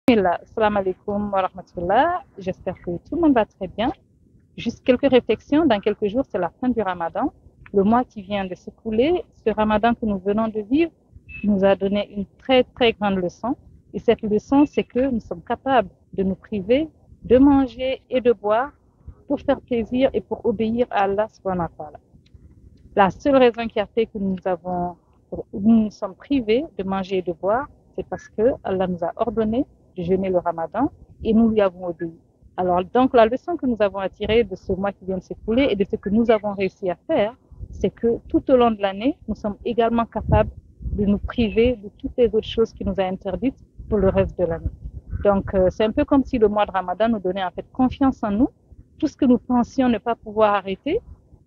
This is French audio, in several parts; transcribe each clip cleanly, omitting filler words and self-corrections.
Salam alaikum wa rahmatullah. J'espère que tout le monde va très bien. Juste quelques réflexions. Dans quelques jours, c'est la fin du Ramadan. Le mois qui vient de s'écouler, ce Ramadan que nous venons de vivre nous a donné une très, très grande leçon. Et cette leçon, c'est que nous sommes capables de nous priver, de manger et de boire pour faire plaisir et pour obéir à Allah subhanahu wa ta'ala. La seule raison qui a fait que nous sommes privés de manger et de boire, c'est parce que Allah nous a ordonné de jeûner le Ramadan et nous lui avons obéi. Alors, donc, la leçon que nous avons à tirer de ce mois qui vient de s'écouler et de ce que nous avons réussi à faire, c'est que tout au long de l'année, nous sommes également capables de nous priver de toutes les autres choses qui nous a interdites pour le reste de l'année. Donc, c'est un peu comme si le mois de Ramadan nous donnait en fait confiance en nous. Tout ce que nous pensions ne pas pouvoir arrêter,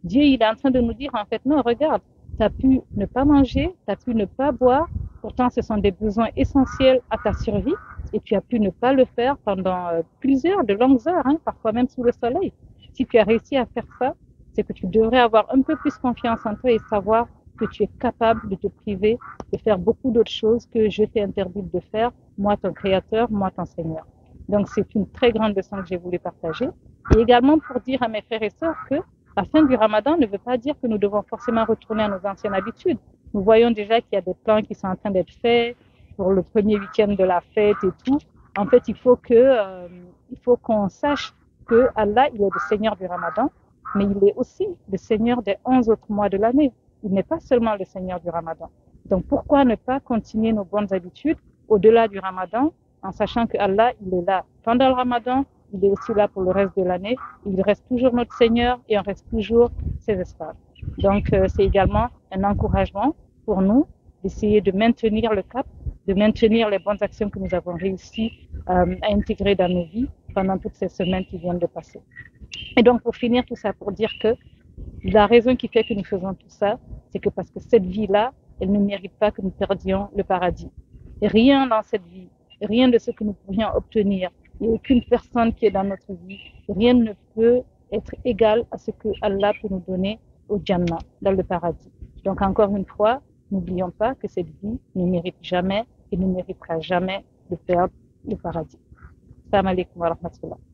Dieu, il est en train de nous dire, en fait, non, regarde, tu as pu ne pas manger, tu as pu ne pas boire, pourtant ce sont des besoins essentiels à ta survie, et tu as pu ne pas le faire pendant plusieurs, de longues heures, hein, parfois même sous le soleil. Si tu as réussi à faire ça, c'est que tu devrais avoir un peu plus confiance en toi et savoir que tu es capable de te priver, de faire beaucoup d'autres choses que je t'ai interdit de faire, moi ton créateur, moi ton Seigneur. Donc c'est une très grande leçon que j'ai voulu partager. Et également pour dire à mes frères et sœurs que la fin du Ramadan ne veut pas dire que nous devons forcément retourner à nos anciennes habitudes. Nous voyons déjà qu'il y a des plans qui sont en train d'être faits pour le premier week-end de la fête et tout. En fait, il faut qu'on sache que Allah, il est le Seigneur du Ramadan, mais il est aussi le Seigneur des 11 autres mois de l'année. Il n'est pas seulement le Seigneur du Ramadan. Donc, pourquoi ne pas continuer nos bonnes habitudes au-delà du Ramadan, en sachant que Allah, il est là pendant le Ramadan, il est aussi là pour le reste de l'année. Il reste toujours notre Seigneur et on reste toujours ses esclaves. Donc, c'est également un encouragement pour nous d'essayer de maintenir le cap, de maintenir les bonnes actions que nous avons réussi à intégrer dans nos vies pendant toutes ces semaines qui viennent de passer. Et donc, pour finir tout ça, pour dire que la raison qui fait que nous faisons tout ça, c'est que parce que cette vie-là, elle ne mérite pas que nous perdions le paradis. Et rien dans cette vie, rien de ce que nous pourrions obtenir, il n'y a aucune personne qui est dans notre vie, rien ne peut être égal à ce que Allah peut nous donner au Jannah, dans le paradis. Donc encore une fois, n'oublions pas que cette vie ne mérite jamais et ne méritera jamais de perdre le paradis. Salam alaikum wa rahmatullah.